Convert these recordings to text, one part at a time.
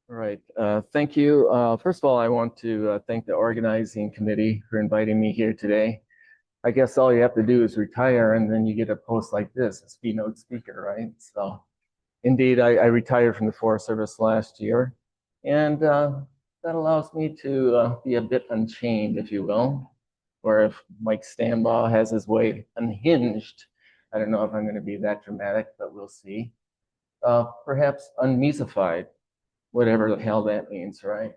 All right. Thank you. First of all, I want to thank the organizing committee for inviting me here today. I guess all you have to do is retire and then you get a post like this as keynote speaker, right? So indeed, I retired from the Forest Service last year, and that allows me to be a bit unchained, if you will, or if Mike Stambaugh has his way, unhinged. I don't know if I'm going to be that dramatic, but we'll see. Perhaps unmesified, whatever the hell that means, right?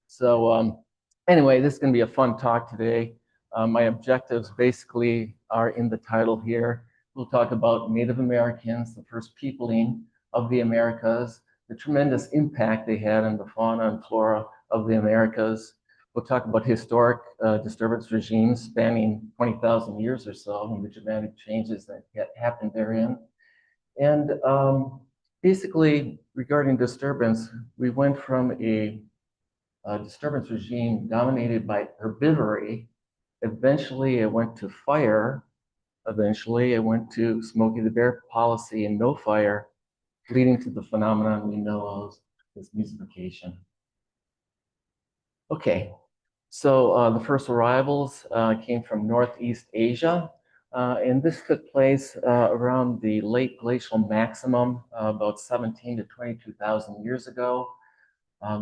So anyway, this is going to be a fun talk today. My objectives basically are in the title here. We'll talk about Native Americans, the first peopling of the Americas, the tremendous impact they had on the fauna and flora of the Americas. We'll talk about historic disturbance regimes spanning 20,000 years or so and the dramatic changes that happened therein. And basically, regarding disturbance, we went from a disturbance regime dominated by herbivory. Eventually, it went to fire. Eventually, it went to Smokey the Bear policy and no fire, leading to the phenomenon we know as mesophication. Okay, so the first arrivals came from Northeast Asia. And this took place around the late glacial maximum, about 17 to 22,000 years ago.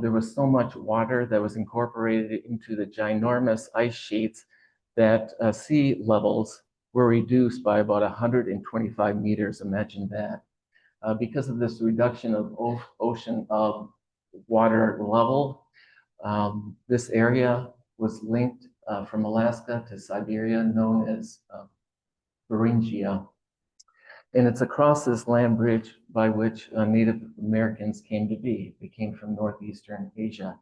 There was so much water that was incorporated into the ginormous ice sheets that sea levels were reduced by about 125 meters. Imagine that. Because of this reduction of ocean water level, this area was linked from Alaska to Siberia, known as Thuringia. And it's across this land bridge by which Native Americans came to be. They came from Northeastern Asia.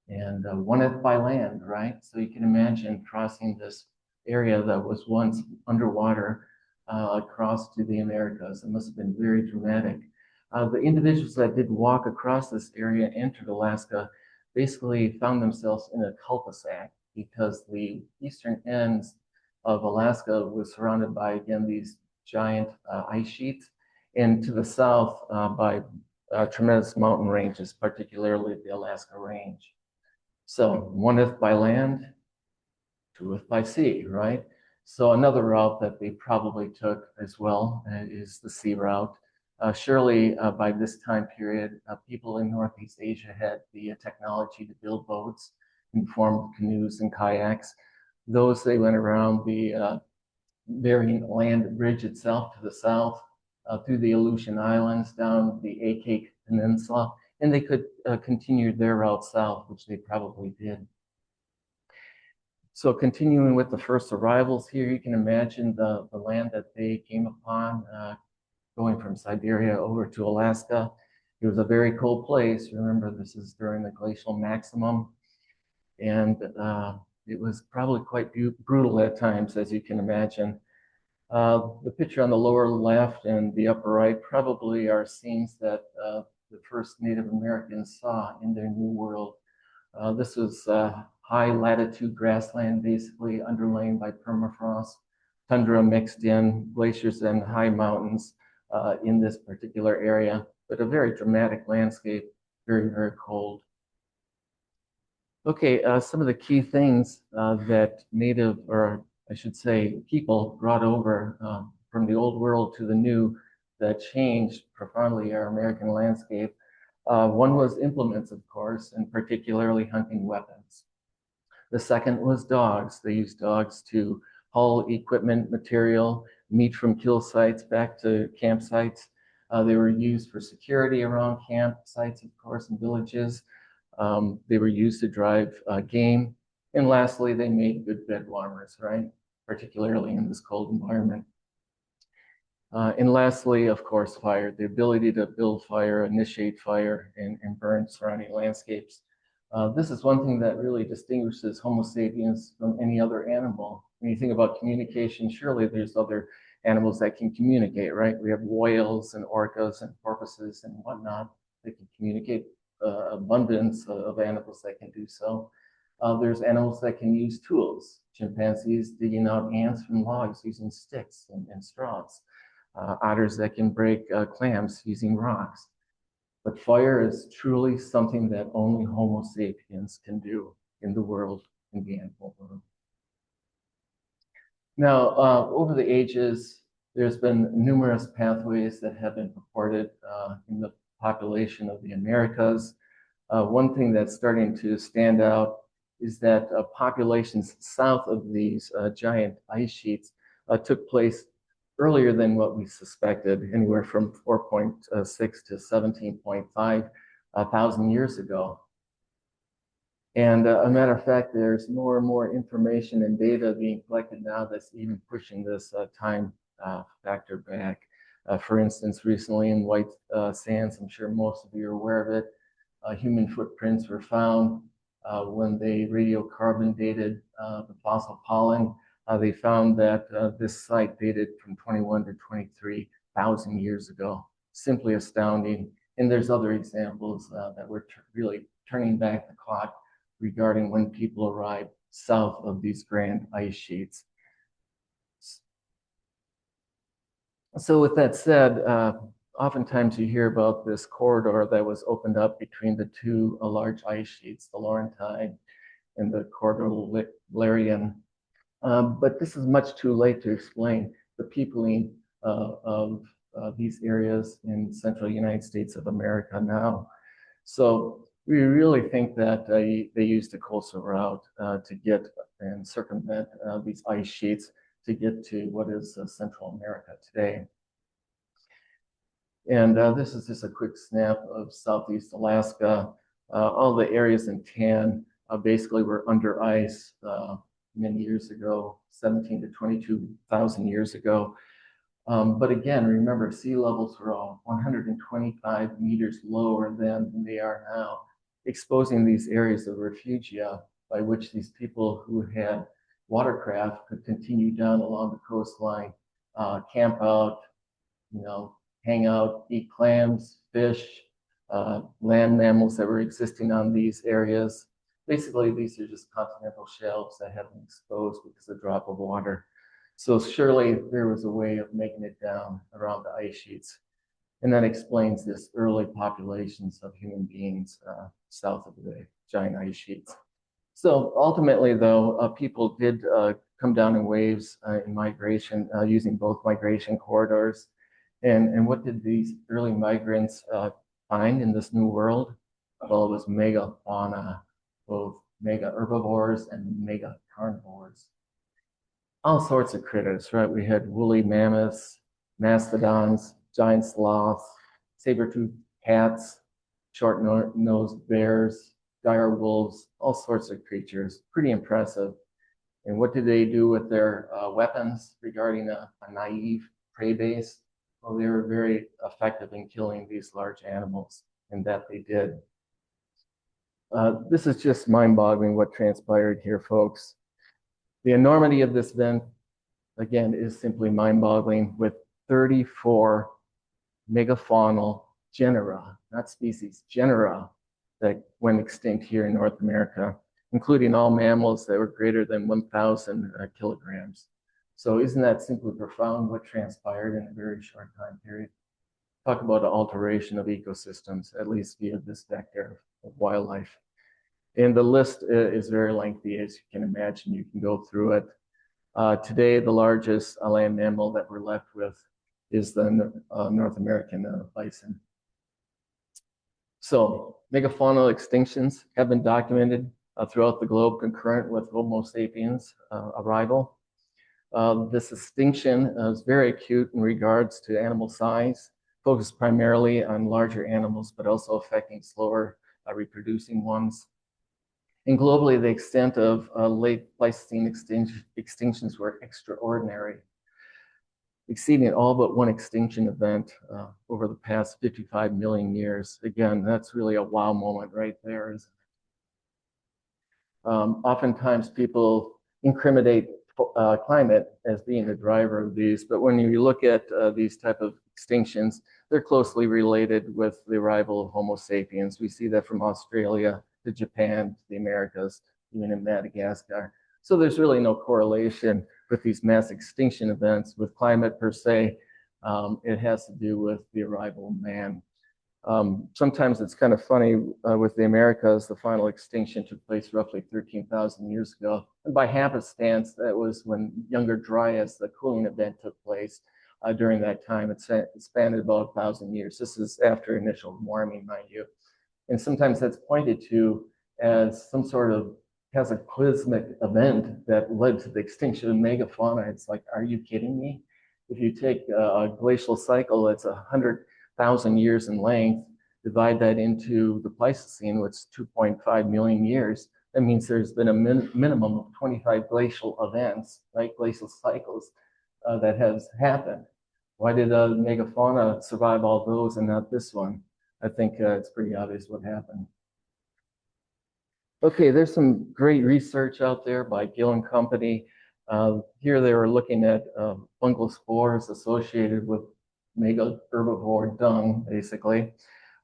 And one by land, right? So you can imagine crossing this area that was once underwater across to the Americas. It must have been very dramatic. The individuals that did walk across this area and entered Alaska basically found themselves in a cul-de-sac because the eastern ends of Alaska was surrounded by, again, these giant ice sheets, and to the south by tremendous mountain ranges, particularly the Alaska Range. So 1/5 by land, 2/5 by sea, right? So another route that they probably took as well is the sea route. Surely by this time period, people in Northeast Asia had the technology to build boats and form canoes and kayaks. Those they went around the Bering Land Bridge itself to the south, through the Aleutian Islands, down the Achaik Peninsula, and they could continue their route south, which they probably did. So continuing with the first arrivals here, you can imagine the land that they came upon, going from Siberia over to Alaska. It was a very cold place. Remember, this is during the glacial maximum, and it was probably quite brutal at times, as you can imagine. The picture on the lower left and the upper right probably are scenes that the first Native Americans saw in their new world. This was high latitude grassland, basically underlain by permafrost, tundra mixed in, glaciers and high mountains in this particular area, but a very dramatic landscape, very, very cold. Okay, some of the key things that Native, or I should say people, brought over from the old world to the new that changed profoundly our American landscape. One was implements, of course, and particularly hunting weapons. The second was dogs. They used dogs to haul equipment, material, meat from kill sites back to campsites. They were used for security around campsites, of course, and villages. They were used to drive game. And lastly, they made good bed warmers, right? Particularly in this cold environment. And lastly, of course, fire, the ability to build fire, initiate fire, and burn surrounding landscapes. This is one thing that really distinguishes Homo sapiens from any other animal. When you think about communication, surely there's other animals that can communicate, right? We have whales and orcas and porpoises and whatnot that can communicate, abundance of animals that can do so. There's animals that can use tools, chimpanzees digging out ants from logs using sticks and straws, otters that can break clams using rocks. But fire is truly something that only Homo sapiens can do in the world, in the animal world. Now, over the ages, there's been numerous pathways that have been purported in the population of the Americas. One thing that's starting to stand out is that populations south of these giant ice sheets took place earlier than what we suspected, anywhere from 4.6 to 17.5 thousand years ago. And a matter of fact, there's more and more information and data being collected now that's even pushing this time factor back. For instance, recently in White Sands, I'm sure most of you are aware of it, human footprints were found when they radiocarbon dated the fossil pollen. They found that this site dated from 21 to 23,000 years ago. Simply astounding. And there's other examples that we're really turning back the clock regarding when people arrived south of these grand ice sheets. So with that said, oftentimes you hear about this corridor that was opened up between the two large ice sheets, the Laurentide and the Cordillerian. But this is much too late to explain the peopling of these areas in central United States of America now. So we really think that they used the coastal route to get and circumvent these ice sheets to get to what is Central America today. And this is just a quick snap of Southeast Alaska. All the areas in tan basically were under ice many years ago, 17 to 22,000 years ago. But again, remember, sea levels were all 125 meters lower than they are now, exposing these areas of refugia by which these people who had watercraft could continue down along the coastline, camp out, hang out, eat clams, fish, land mammals that were existing on these areas. Basically, these are just continental shelves that have been exposed because of a drop of water. So surely there was a way of making it down around the ice sheets. And that explains this early populations of human beings south of the giant ice sheets. So ultimately, though, people did come down in waves in migration using both migration corridors. And what did these early migrants find in this new world? Well, it was megafauna, both mega herbivores and mega carnivores. All sorts of critters, right? We had woolly mammoths, mastodons, giant sloths, saber-toothed cats, short-nosed bears, dire wolves, all sorts of creatures. Pretty impressive. And what did they do with their weapons regarding a naive prey base? Well, they were very effective in killing these large animals, and that they did. This is just mind-boggling what transpired here, folks. The enormity of this event, again, is simply mind-boggling, with 34 megafaunal genera, not species, genera, that went extinct here in North America, including all mammals that were greater than 1,000 kilograms. So isn't that simply profound what transpired in a very short time period? Talk about an alteration of ecosystems, at least via this vector of wildlife. And the list is very lengthy, as you can imagine. You can go through it. Today, the largest land mammal that we're left with is the North American bison. So megafaunal extinctions have been documented throughout the globe concurrent with Homo sapiens arrival. This extinction is very acute in regards to animal size, focused primarily on larger animals, but also affecting slower reproducing ones. And globally, the extent of late Pleistocene extinctions were extraordinary, exceeding all but one extinction event over the past 55 million years. Again, that's really a wow moment right there. Oftentimes, people incriminate climate as being the driver of these, but when you look at these type of extinctions, they're closely related with the arrival of Homo sapiens. We see that from Australia to Japan, to the Americas, even in Madagascar. So there's really no correlation with these mass extinction events with climate per se. It has to do with the arrival of man. Sometimes it's kind of funny with the Americas, the final extinction took place roughly 13,000 years ago. And by happenstance, that was when Younger Dryas, the cooling event, took place during that time. It spanned about 1,000 years. This is after initial warming, mind you. And sometimes that's pointed to as some sort of cataclysmic event that led to the extinction of megafauna. It's like, are you kidding me? If you take a glacial cycle that's 100,000 years in length, divide that into the Pleistocene, which is 2.5 million years, that means there's been a minimum of 25 glacial events, right? Glacial cycles that has happened. Why did megafauna survive all those and not this one? I think it's pretty obvious what happened. Okay, there's some great research out there by Gill and Company. Here they were looking at fungal spores associated with mega herbivore dung, basically.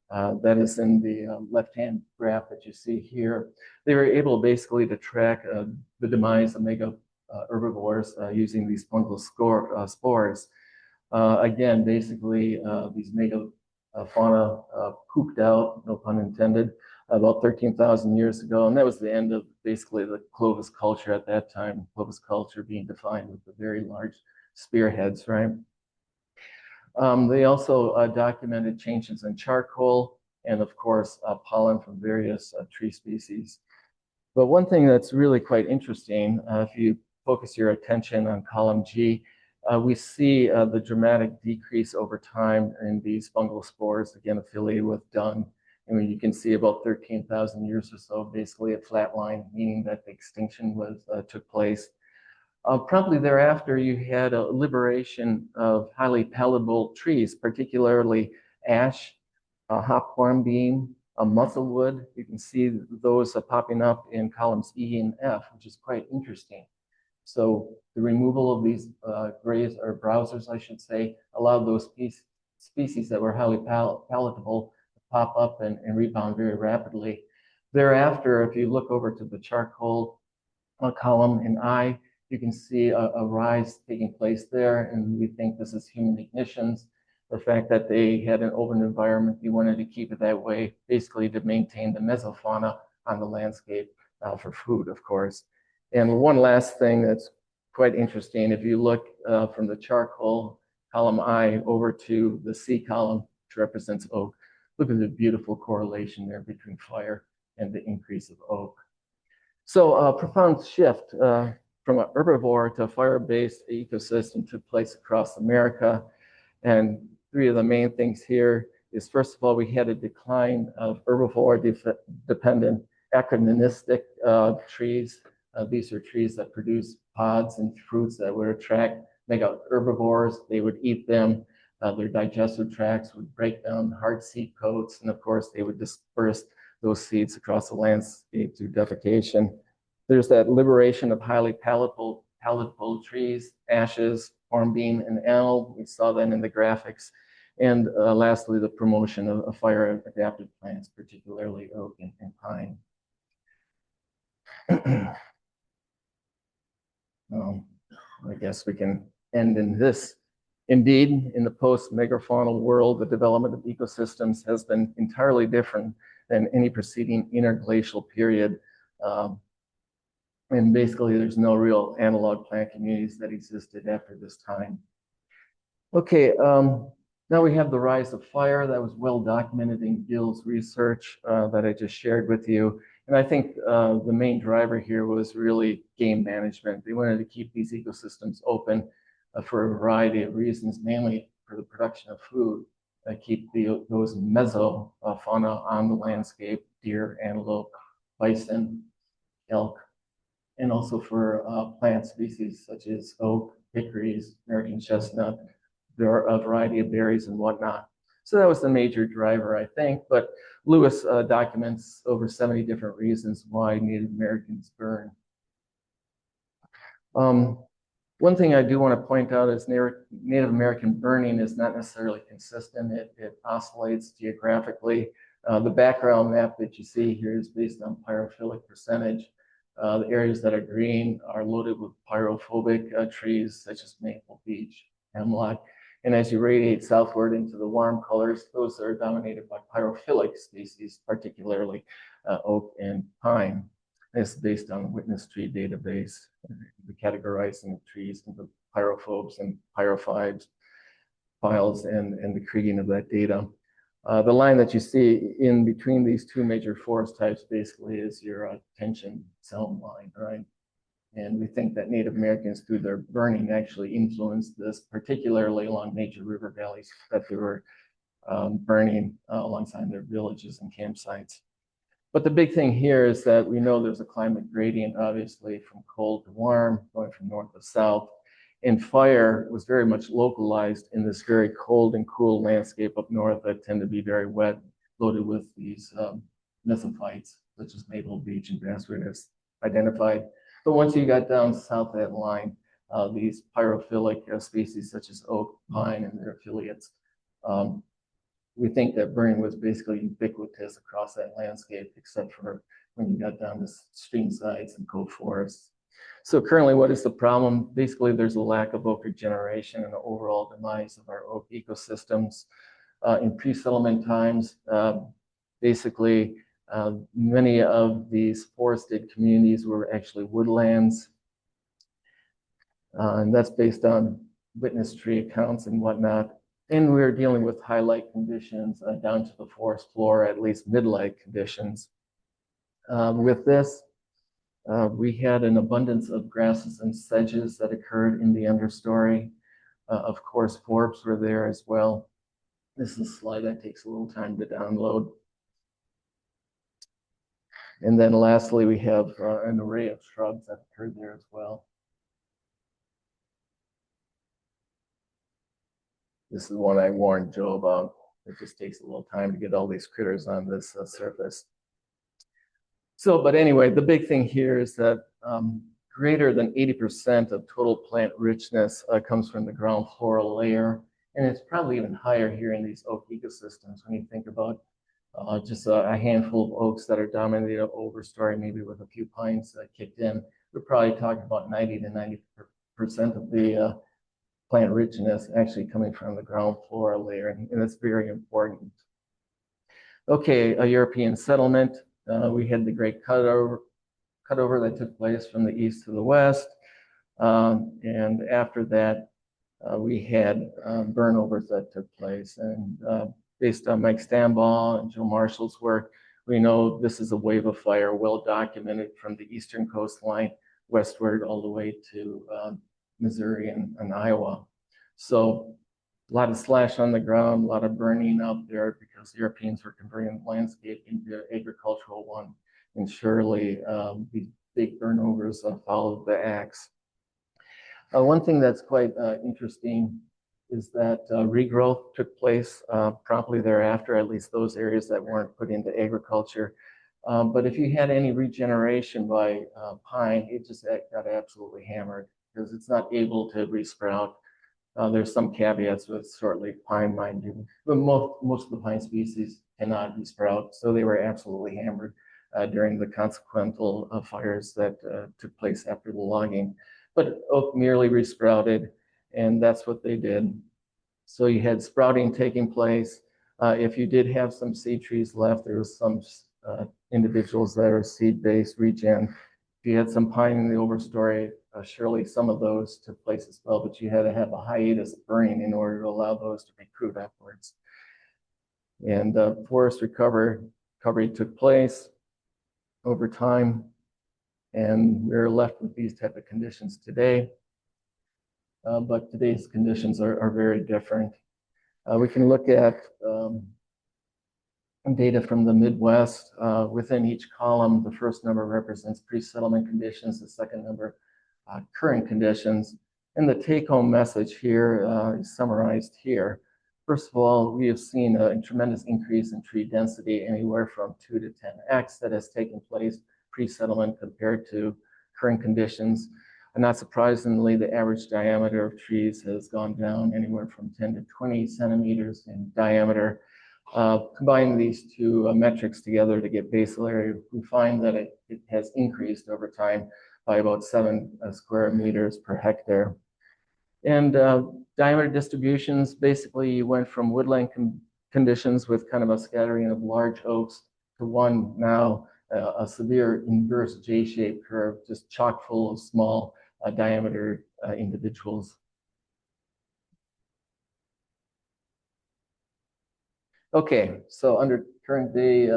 That is in the left-hand graph that you see here. They were able basically to track the demise of mega herbivores using these fungal spores. Again, basically, these mega fauna pooped out, no pun intended, about 13,000 years ago. And that was the end of basically the Clovis culture at that time, Clovis culture being defined with the very large spearheads, right? They also documented changes in charcoal and, of course, pollen from various tree species. But one thing that's really quite interesting, if you focus your attention on column G, we see the dramatic decrease over time in these fungal spores, again, affiliated with dung. I mean, you can see about 13,000 years or so, basically a flat line, meaning that the extinction took place. Promptly thereafter, you had a liberation of highly palatable trees, particularly ash, hop hornbeam, musclewood. You can see those popping up in columns E and F, which is quite interesting. So the removal of these grays or browsers, I should say, allowed those species that were highly palatable to pop up and rebound very rapidly. Thereafter, if you look over to the charcoal column in I, you can see a rise taking place there, and we think this is human ignitions. The fact that they had an open environment, they wanted to keep it that way, basically to maintain the mesofauna on the landscape for food, of course. And one last thing that's quite interesting, if you look from the charcoal column I over to the C column, which represents oak, look at the beautiful correlation there between fire and the increase of oak. So a profound shift from an herbivore to a fire-based ecosystem took place across America. And three of the main things here is, first of all, we had a decline of herbivore-dependent acronistic trees. These are trees that produce pods and fruits that would attract mega herbivores. They would eat them. Their digestive tracts would break down hard seed coats. And of course, they would disperse those seeds across the landscape through defecation. There's that liberation of highly palatable trees, ashes, hornbeam, and elm. We saw that in the graphics. And lastly, the promotion of fire-adapted plants, particularly oak and pine. I guess we can end in this. Indeed, in the post-megafaunal world, the development of ecosystems has been entirely different than any preceding interglacial period. And basically, there's no real analog plant communities that existed after this time. Okay, now we have the rise of fire that was well documented in Gill's research that I just shared with you. And I think the main driver here was really game management. They wanted to keep these ecosystems open for a variety of reasons, mainly for the production of food, keep those mesofauna on the landscape, deer, antelope, bison, elk, and also for plant species such as oak, hickories, American chestnut. There are a variety of berries and whatnot. So that was the major driver, I think. But Lewis documents over 70 different reasons why Native Americans burn. One thing I do want to point out is Native American burning is not necessarily consistent. It oscillates geographically. The background map that you see here is based on pyrophilic percentage. The areas that are green are loaded with pyrophobic trees such as maple, beech, hemlock. And as you radiate southward into the warm colors, those are dominated by pyrophilic species, particularly oak and pine. This is based on the witness tree database. We categorize the trees into pyrophobes and pyrophiles and the creating of that data. The line that you see in between these two major forest types basically is your tension zone line, right? And we think that Native Americans, through their burning, actually influenced this, particularly along major river valleys that they were burning alongside their villages and campsites. But the big thing here is that we know there's a climate gradient, obviously, from cold to warm, going from north to south. And fire was very much localized in this very cold and cool landscape up north that tend to be very wet, loaded with these mesophytes, such as maple, beech, and basswood as identified. But once you got down south of that line, these pyrophilic species such as oak, pine, and their affiliates, we think that burning was basically ubiquitous across that landscape, except for when you got down to stream sides and cold forests. So currently, what is the problem? Basically, there's a lack of oak regeneration and the overall demise of our oak ecosystems. In pre-settlement times, basically, many of these forested communities were actually woodlands. And that's based on witness tree accounts and whatnot. And we're dealing with high light conditions down to the forest floor, at least mid-light conditions. With this, we had an abundance of grasses and sedges that occurred in the understory. Of course, forbs were there as well. This is a slide that takes a little time to download. And then lastly, we have an array of shrubs that occurred there as well. This is one I warned Joe about. It just takes a little time to get all these critters on this surface. So, but anyway, the big thing here is that greater than 80% of total plant richness comes from the ground floral layer. And it's probably even higher here in these oak ecosystems when you think about just a handful of oaks that are dominated overstory, maybe with a few pines kicked in. We're probably talking about 90 to 90% of the plant richness actually coming from the ground floor layer, and that's very important. Okay, a European settlement. We had the great cutover that took place from the east to the west. And after that, we had burnovers that took place. And based on Mike Stambaugh and Joe Marshall's work, we know this is a wave of fire well documented from the eastern coastline westward all the way to Missouri and Iowa. So a lot of slash on the ground, a lot of burning out there because the Europeans were converting the landscape into an agricultural one. And surely these big burnovers followed the axe. One thing that's quite interesting is that regrowth took place promptly thereafter, at least those areas that weren't put into agriculture. But if you had any regeneration by pine, it just got absolutely hammered because it's not able to resprout. There's some caveats with short-leaf pine, mind you, but most of the pine species cannot resprout, so they were absolutely hammered during the consequential fires that took place after the logging. But oak merely resprouted, and that's what they did. So you had sprouting taking place. If you did have some seed trees left, there was some individuals that are seed-based regen. If you had some pine in the overstory, surely some of those took place as well, but you had to have a hiatus of burning in order to allow those to be pruned upwards. And forest recovery took place over time, and we're left with these type of conditions today. But today's conditions are very different. We can look at data from the Midwest. Within each column, the first number represents pre-settlement conditions, the second number current conditions. And the take-home message here is summarized here. First of all, we have seen a tremendous increase in tree density, anywhere from 2 to 10x that has taken place pre-settlement compared to current conditions. And not surprisingly, the average diameter of trees has gone down anywhere from 10 to 20 centimeters in diameter. Combining these two metrics together to get basal area, we find that it has increased over time by about 7 square meters per hectare. And diameter distributions, basically you went from woodland conditions with kind of a scattering of large oaks to one now a severe inverse J-shaped curve, just chock full of small diameter individuals. Okay, so under current day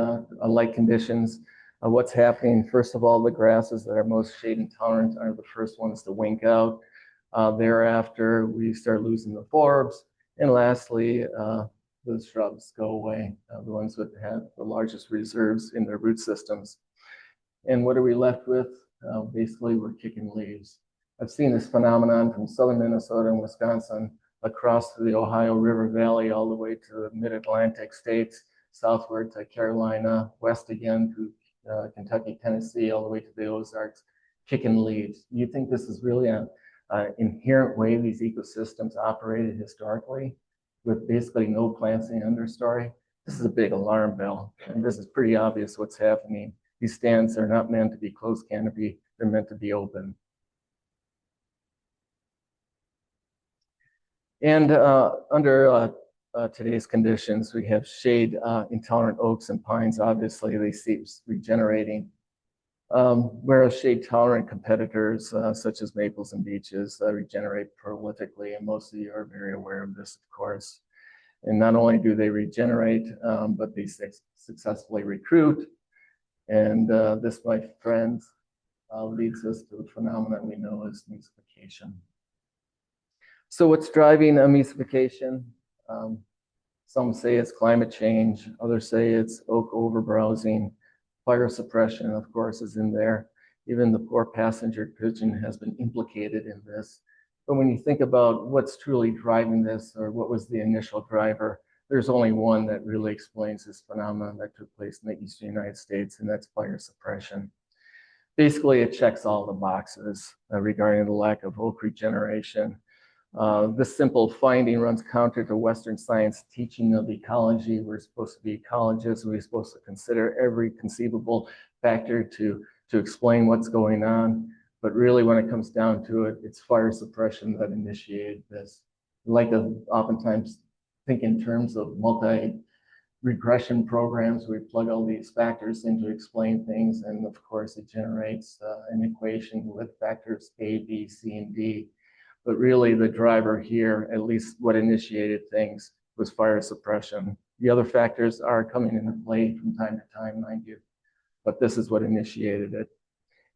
light conditions, what's happening? First of all, the grasses that are most shade intolerant are the first ones to wink out. Thereafter, we start losing the forbs. And lastly, the shrubs go away, the ones that have the largest reserves in their root systems. And what are we left with? Basically, we're kicking leaves. I've seen this phenomenon from southern Minnesota and Wisconsin across the Ohio River Valley all the way to the mid-Atlantic states, southward to Carolina, west again to Kentucky, Tennessee, all the way to the Ozarks, kicking leaves. You think this is really an inherent way these ecosystems operated historically with basically no plants in the understory? This is a big alarm bell, and this is pretty obvious what's happening. These stands are not meant to be closed canopy, they're meant to be open. And under today's conditions, we have shade intolerant oaks and pines. Obviously, they cease regenerating. Whereas shade tolerant competitors, such as maples and beeches, regenerate prolifically. And most of you are very aware of this, of course. And not only do they regenerate, but they successfully recruit. And this, my friends, leads us to the phenomenon we know as mesophication. So what's driving mesophication? Some say it's climate change, others say it's oak overbrowsing, fire suppression, of course, is in there. Even the poor passenger pigeon has been implicated in this. But when you think about what's truly driving this, or what was the initial driver, there's only one that really explains this phenomenon that took place in the eastern United States, and that's fire suppression. Basically, it checks all the boxes regarding the lack of oak regeneration. This simple finding runs counter to Western science teaching of ecology. We're supposed to be ecologists. We're supposed to consider every conceivable factor to explain what's going on. But really, when it comes down to it, it's fire suppression that initiated this. We like to oftentimes think in terms of multi-regression programs. We plug all these factors in to explain things. And of course, it generates an equation with factors A, B, C, and D. But really the driver here, at least what initiated things, was fire suppression. The other factors are coming into play from time to time, mind you, but this is what initiated it.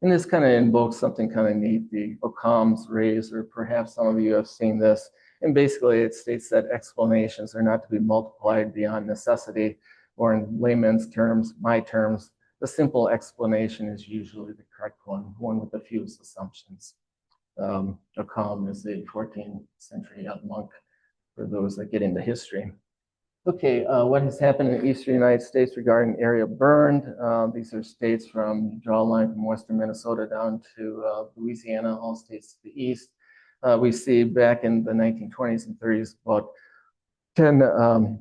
And this kind of invokes something kind of neat, the Occam's razor, or perhaps some of you have seen this. And basically it states that explanations are not to be multiplied beyond necessity, or in layman's terms, my terms, the simple explanation is usually the correct one with the fewest assumptions. Occam is a 14th century monk, for those that get into history. Okay, what has happened in the eastern United States regarding area burned? These are states from, draw a line from western Minnesota down to Louisiana, all states to the east. We see back in the 1920s and 30s, about 10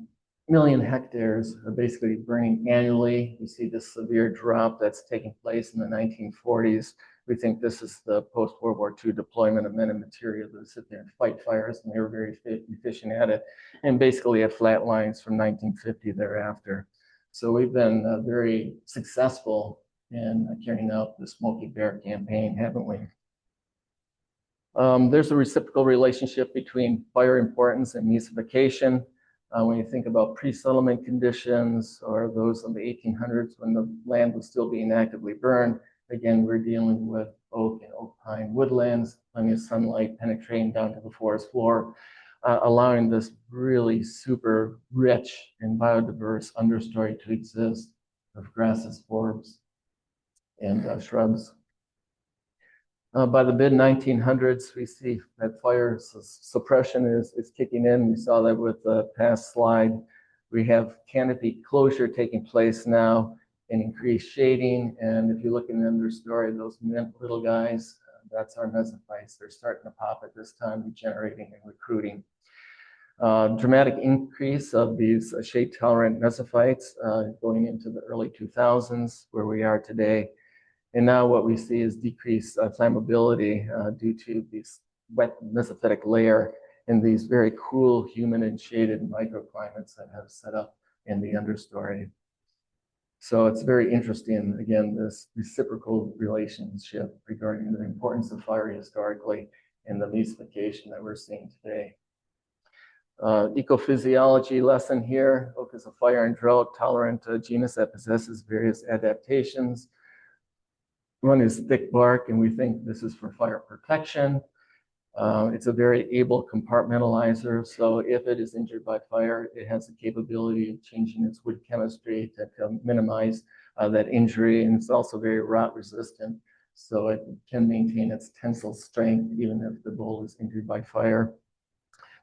million hectares are basically burning annually. We see this severe drop that's taking place in the 1940s. We think this is the post-World War II deployment of men and material that sit there and fight fires, and they were very efficient at it. And basically it flatlines from 1950 thereafter. So we've been very successful in carrying out the Smokey Bear campaign, haven't we? There's a reciprocal relationship between fire importance and mesophication. When you think about pre-settlement conditions or those of the 1800s when the land was still being actively burned, again, we're dealing with oak and oak pine woodlands, plenty of sunlight penetrating down to the forest floor, allowing this really super rich and biodiverse understory to exist of grasses, forbs, and shrubs. By the mid-1900s, we see that fire suppression is kicking in. We saw that with the past slide. We have canopy closure taking place now and increased shading. And if you look in the understory, those little guys, that's our mesophytes. They're starting to pop at this time, regenerating and recruiting. Dramatic increase of these shade-tolerant mesophytes going into the early 2000s, where we are today. And now what we see is decreased flammability due to these wet mesophytic layer in these very cool, humid and shaded microclimates that have set up in the understory. So it's very interesting, again, this reciprocal relationship regarding the importance of fire historically and the mesophication that we're seeing today. Ecophysiology lesson here. Oak is a fire and drought tolerant genus that possesses various adaptations. One is thick bark, and we think this is for fire protection. It's a very able compartmentalizer, so if it is injured by fire, it has the capability of changing its wood chemistry to minimize that injury, and it's also very rot resistant, so it can maintain its tensile strength even if the bole is injured by fire.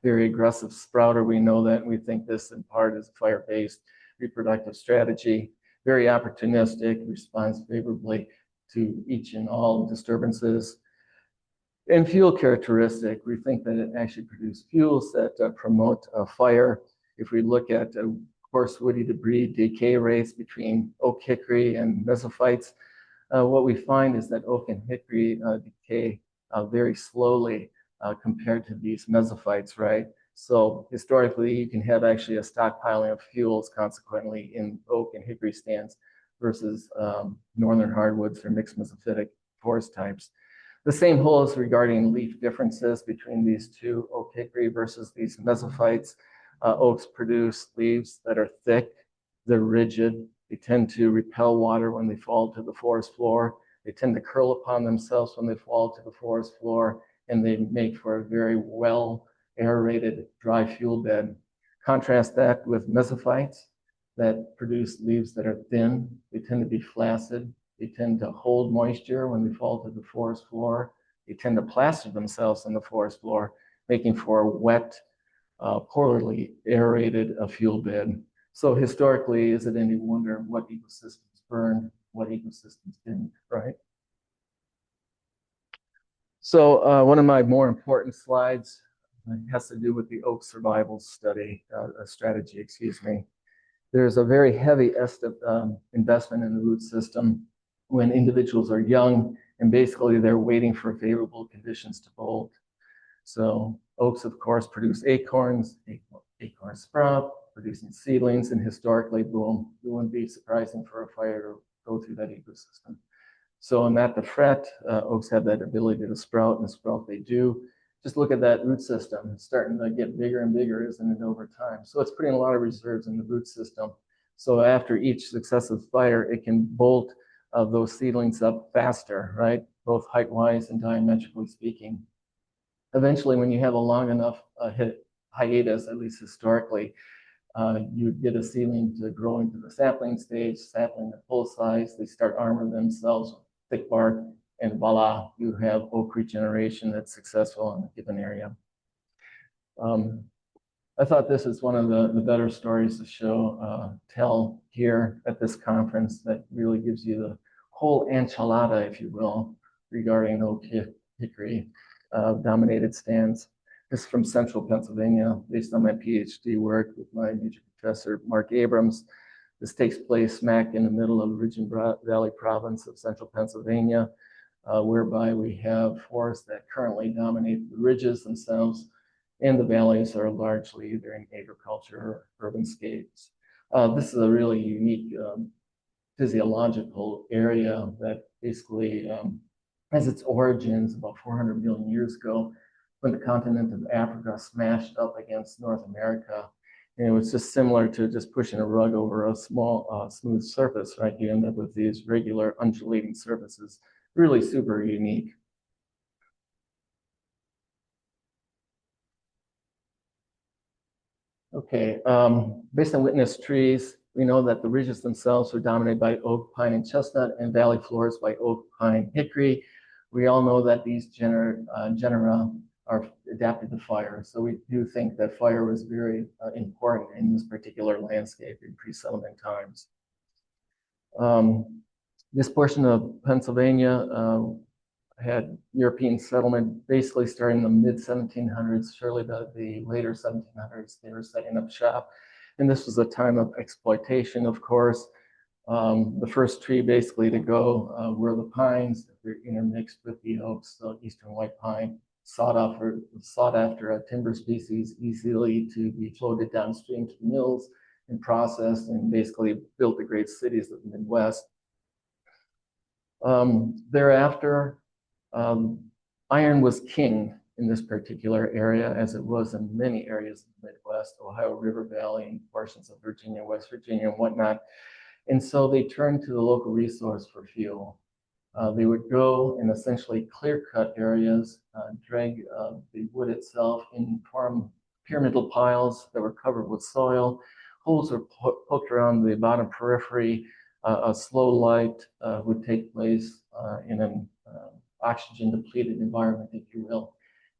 Very aggressive sprouter, we know that, and we think this in part is a fire-based reproductive strategy. Very opportunistic, responds favorably to each and all disturbances. And fuel characteristic, we think that it actually produces fuels that promote fire. If we look at coarse woody debris decay rates between oak, hickory, and mesophytes, what we find is that oak and hickory decay very slowly compared to these mesophytes, right? So historically, you can have actually a stockpiling of fuels consequently in oak and hickory stands versus northern hardwoods or mixed mesophytic forest types. The same holds regarding leaf differences between these two, oak hickory versus these mesophytes. Oaks produce leaves that are thick, they're rigid, they tend to repel water when they fall to the forest floor, they tend to curl upon themselves when they fall to the forest floor, and they make for a very well aerated dry fuel bed. Contrast that with mesophytes that produce leaves that are thin, they tend to be flaccid, they tend to hold moisture when they fall to the forest floor. They tend to plaster themselves on the forest floor, making for a wet, poorly aerated fuel bed. So historically, is it any wonder what ecosystems burned, what ecosystems didn't, right? So one of my more important slides has to do with the oak survival strategy, excuse me. There's a very heavy investment in the root system when individuals are young, and basically they're waiting for favorable conditions to bolt. So oaks, of course, produce acorns, acorns sprout, producing seedlings, and historically, boom, it wouldn't be surprising for a fire to go through that ecosystem. So in that the fret, oaks have that ability to sprout, and sprout they do. Just look at that root system. It's starting to get bigger and bigger, isn't it, over time? So it's putting a lot of reserves in the root system. So after each successive fire, it can bolt those seedlings up faster, right? Both height-wise and diametrically speaking. Eventually, when you have a long enough hiatus, at least historically, you get a seedling to grow into the sapling stage, sapling at full size, they start armoring themselves with thick bark, and voila, you have oak regeneration that's successful in a given area. I thought this is one of the better stories to tell here at this conference that really gives you the whole enchilada, if you will, regarding oak hickory dominated stands. This is from Central Pennsylvania, based on my PhD work with my adjunct professor, Mark Abrams. This takes place smack in the middle of Ridge and Valley province of Central Pennsylvania, whereby we have forests that currently dominate the ridges themselves, and the valleys are largely either in agriculture or urban scapes. This is a really unique physiological area that basically has its origins about 400 million years ago when the continent of Africa smashed up against North America. And it was just similar to just pushing a rug over a small, smooth surface, right? You end up with these regular undulating surfaces, really super unique. Okay, based on witness trees, we know that the ridges themselves are dominated by oak, pine, and chestnut, and valley floors by oak, pine, hickory. We all know that these genera are adapted to fire. So we do think that fire was very important in this particular landscape in pre-settlement times. This portion of Pennsylvania had European settlement basically starting in the mid-1700s, surely the later 1700s, they were setting up shop. And this was a time of exploitation, of course. The first tree basically to go were the pines that were intermixed with the oaks, so eastern white pine. sought after timber species, easily to be floated downstream to mills and processed, and basically built the great cities of the Midwest. Thereafter, iron was king in this particular area, as it was in many areas of the Midwest, Ohio River Valley, and portions of Virginia, West Virginia, and whatnot. And so they turned to the local resource for fuel. They would go and essentially clear cut areas, drag the wood itself and form pyramidal piles that were covered with soil. Holes were poked around the bottom periphery. A slow light would take place in an oxygen depleted environment, if you will.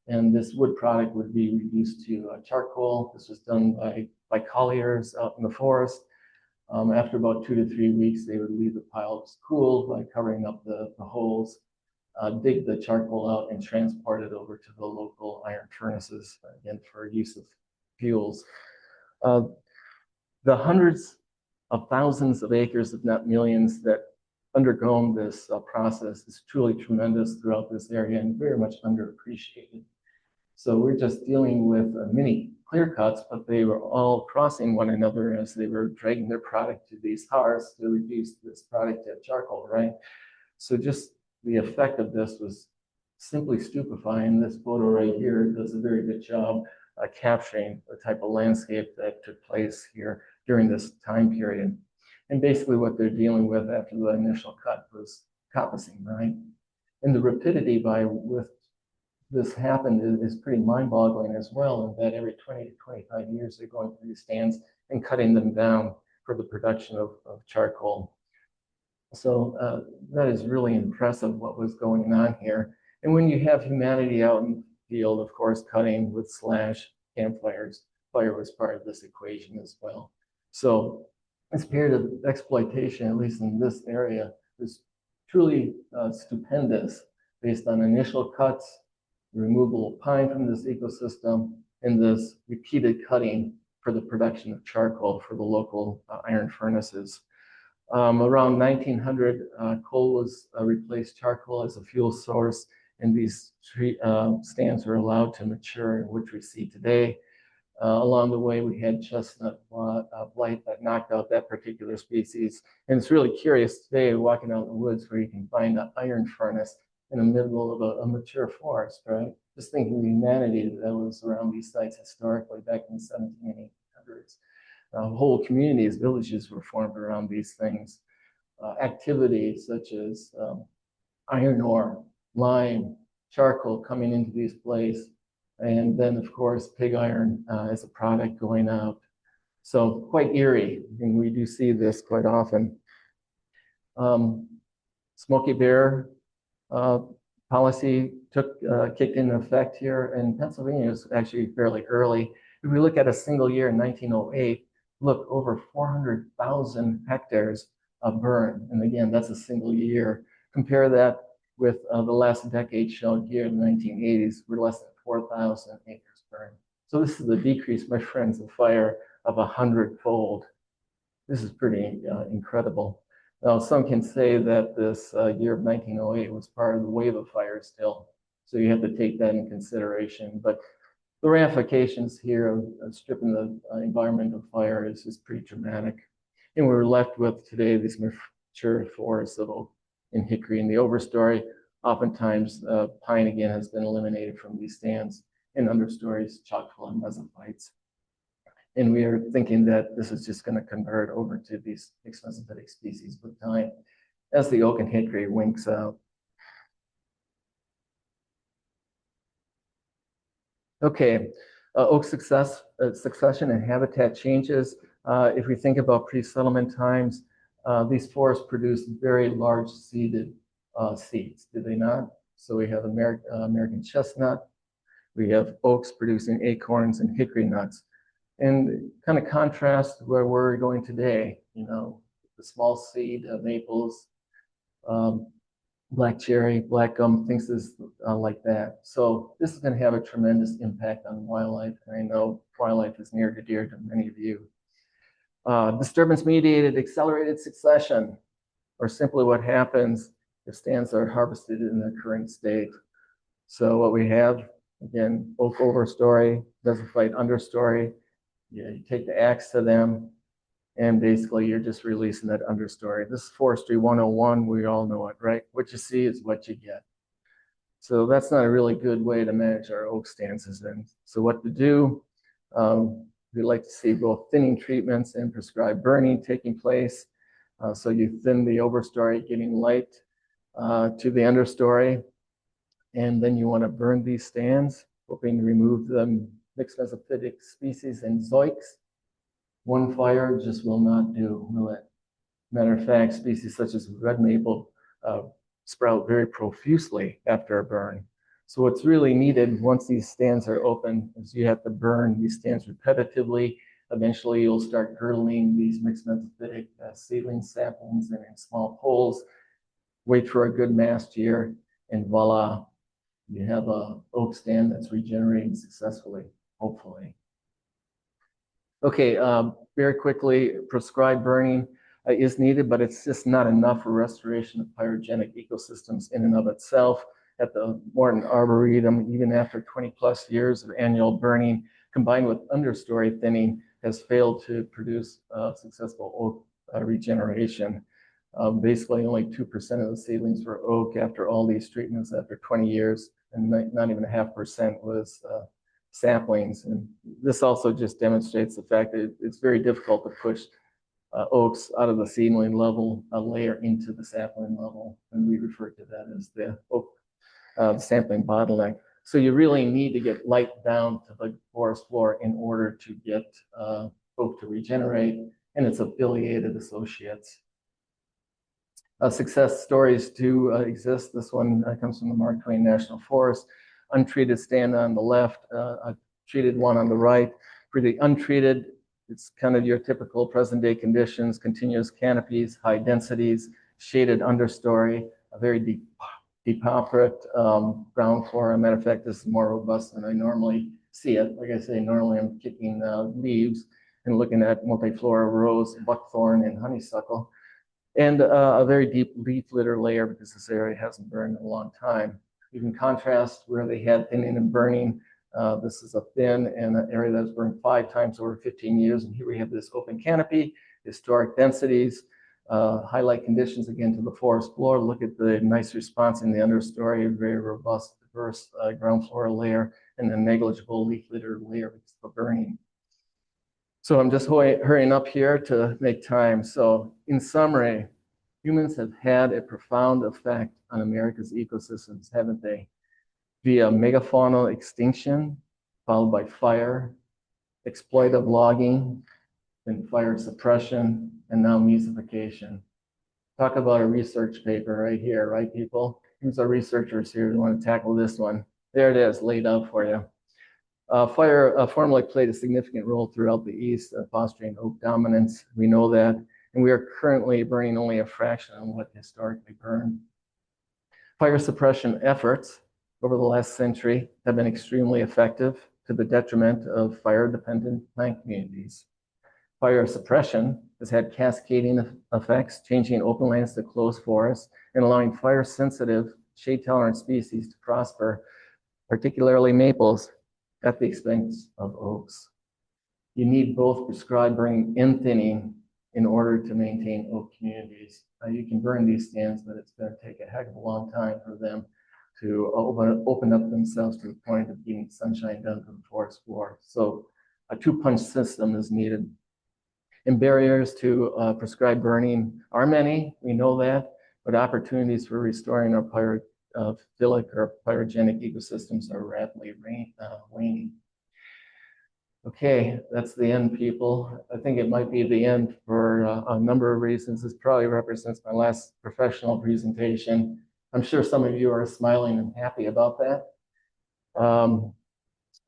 And this wood product would be reduced to charcoal. This was done by colliers out in the forest. After about 2 to 3 weeks, they would leave the piles cool by covering up the holes, dig the charcoal out, and transport it over to the local iron furnaces, again, for use of fuels. The hundreds of thousands of acres, if not millions, that undergone this process is truly tremendous throughout this area and very much underappreciated. So we're just dealing with many clear cuts, but they were all crossing one another as they were dragging their product to these hearths to reduce this product to charcoal, right? So just the effect of this was simply stupefying. This photo right here does a very good job capturing the type of landscape that took place here during this time period. And basically what they're dealing with after the initial cut was coppicing, right? And the rapidity by which this happened is pretty mind-boggling as well, in that every 20 to 25 years they're going through these stands and cutting them down for the production of charcoal. So that is really impressive what was going on here. And when you have humanity out in the field, of course, cutting with slash campfires, fire was part of this equation as well. So this period of exploitation, at least in this area, is truly stupendous based on initial cuts, removal of pine from this ecosystem, and this repeated cutting for the production of charcoal for the local iron furnaces. Around 1900, coal was replaced charcoal as a fuel source, and these stands were allowed to mature, which we see today. Along the way, we had chestnut blight that knocked out that particular species. And it's really curious today, walking out in the woods, where you can find an iron furnace in the middle of a mature forest, right? Just thinking of humanity that was around these sites historically back in the 1700s and 1800s. Whole communities, villages were formed around these things. Activities such as iron ore, lime, charcoal coming into these places, and then, of course, pig iron as a product going out. So quite eerie, and we do see this quite often. Smokey Bear policy kicked into effect here, and Pennsylvania was actually fairly early. If we look at a single year in 1908, look, over 400,000 hectares burned. And again, that's a single year. Compare that with the last decade shown here in the 1980s, we're less than 4,000 acres burned. So this is the decrease, my friends, of fire of 100-fold. This is pretty incredible. Now, some can say that this year of 1908 was part of the wave of fire still. So you have to take that in consideration. But the ramifications here of stripping the environment of fire is pretty dramatic. And we're left with today these mature forests of oak and hickory in the overstory. Oftentimes, pine again has been eliminated from these stands, and understories chock full of mesophytes. And we are thinking that this is just going to convert over to these mesophytic species with time as the oak and hickory winks out. Okay, oak succession and habitat changes. If we think about pre-settlement times, these forests produce very large seeded seeds, do they not? So we have American chestnut, we have oaks producing acorns and hickory nuts. And kind of contrast where we're going today, you know, the small seed maples, black cherry, black gum, things like that. So this is going to have a tremendous impact on wildlife. And I know wildlife is near and dear to many of you. Disturbance-mediated accelerated succession, or simply what happens if stands are harvested in their current state. So what we have, again, oak overstory, mesophyte understory. You take the axe to them, and basically you're just releasing that understory. This is Forestry 101. We all know it, right? What you see is what you get. So that's not a really good way to manage our oak stances. And so what to do, we like to see both thinning treatments and prescribed burning taking place. So you thin the overstory, getting light to the understory, and then you want to burn these stands, hoping to remove the mixed mesophytic species and zoics. One fire just will not do, will it? Matter of fact, species such as red maple sprout very profusely after a burn. So what's really needed once these stands are open is you have to burn these stands repetitively. Eventually, you'll start girdling these mixed mesophytic seedling saplings in small poles. Wait for a good mast year, and voila, you have an oak stand that's regenerating successfully, hopefully. Okay, very quickly, prescribed burning is needed, but it's just not enough for restoration of pyrogenic ecosystems in and of itself. At the Morton Arboretum, even after 20 plus years of annual burning, combined with understory thinning, has failed to produce successful oak regeneration. Basically, only 2% of the seedlings were oak after all these treatments after 20 years, and not even 0.5% was saplings. And this also just demonstrates the fact that it's very difficult to push oaks out of the seedling level layer into the sapling level, and we refer to that as the oak sampling bottleneck. So you really need to get light down to the forest floor in order to get oak to regenerate and its affiliated associates. Success stories do exist. This one comes from the Mark Twain National Forest. Untreated stand on the left, a treated one on the right. For the untreated, it's kind of your typical present day conditions, continuous canopies, high densities, shaded understory, a very depauperate ground flora. Matter of fact, this is more robust than I normally see it. Like I say, normally I'm kicking leaves and looking at multiflora rose, buckthorn, and honeysuckle. And a very deep leaf litter layer because this area hasn't burned in a long time. You can contrast where they had thinning and burning. This is a thin and an area that was burned 5 times over 15 years. And here we have this open canopy, historic densities, highlight conditions again to the forest floor. Look at the nice response in the understory, a very robust, diverse ground flora layer, and a negligible leaf litter layer because of the burning. So I'm just hurrying up here to make time. So in summary, humans have had a profound effect on America's ecosystems, haven't they? Via megafaunal extinction, followed by fire, exploitive logging, then fire suppression, and now mesophication. Talk about a research paper right here, right, people? Who's our researchers here who want to tackle this one? There it is, laid out for you. Fire formerly played a significant role throughout the East, fostering oak dominance. We know that, and we are currently burning only a fraction of what historically burned. Fire suppression efforts over the last century have been extremely effective to the detriment of fire-dependent plant communities. Fire suppression has had cascading effects, changing open lands to closed forests and allowing fire-sensitive, shade-tolerant species to prosper, particularly maples, at the expense of oaks. You need both prescribed burning and thinning in order to maintain oak communities. You can burn these stands, but it's going to take a heck of a long time for them to open up themselves to the point of getting sunshine down to the forest floor. So a two-punch system is needed. And barriers to prescribed burning are many, we know that, but opportunities for restoring our pyrophilic or pyrogenic ecosystems are rapidly waning. Okay, that's the end, people. I think it might be the end for a number of reasons. This probably represents my last professional presentation. I'm sure some of you are smiling and happy about that.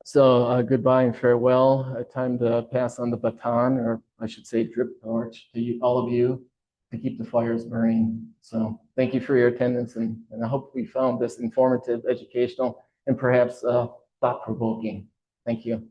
So goodbye and farewell. Time to pass on the baton, or I should say drip torch, to all of you to keep the fires burning. So thank you for your attendance, and I hope we found this informative, educational, and perhaps thought-provoking. Thank you.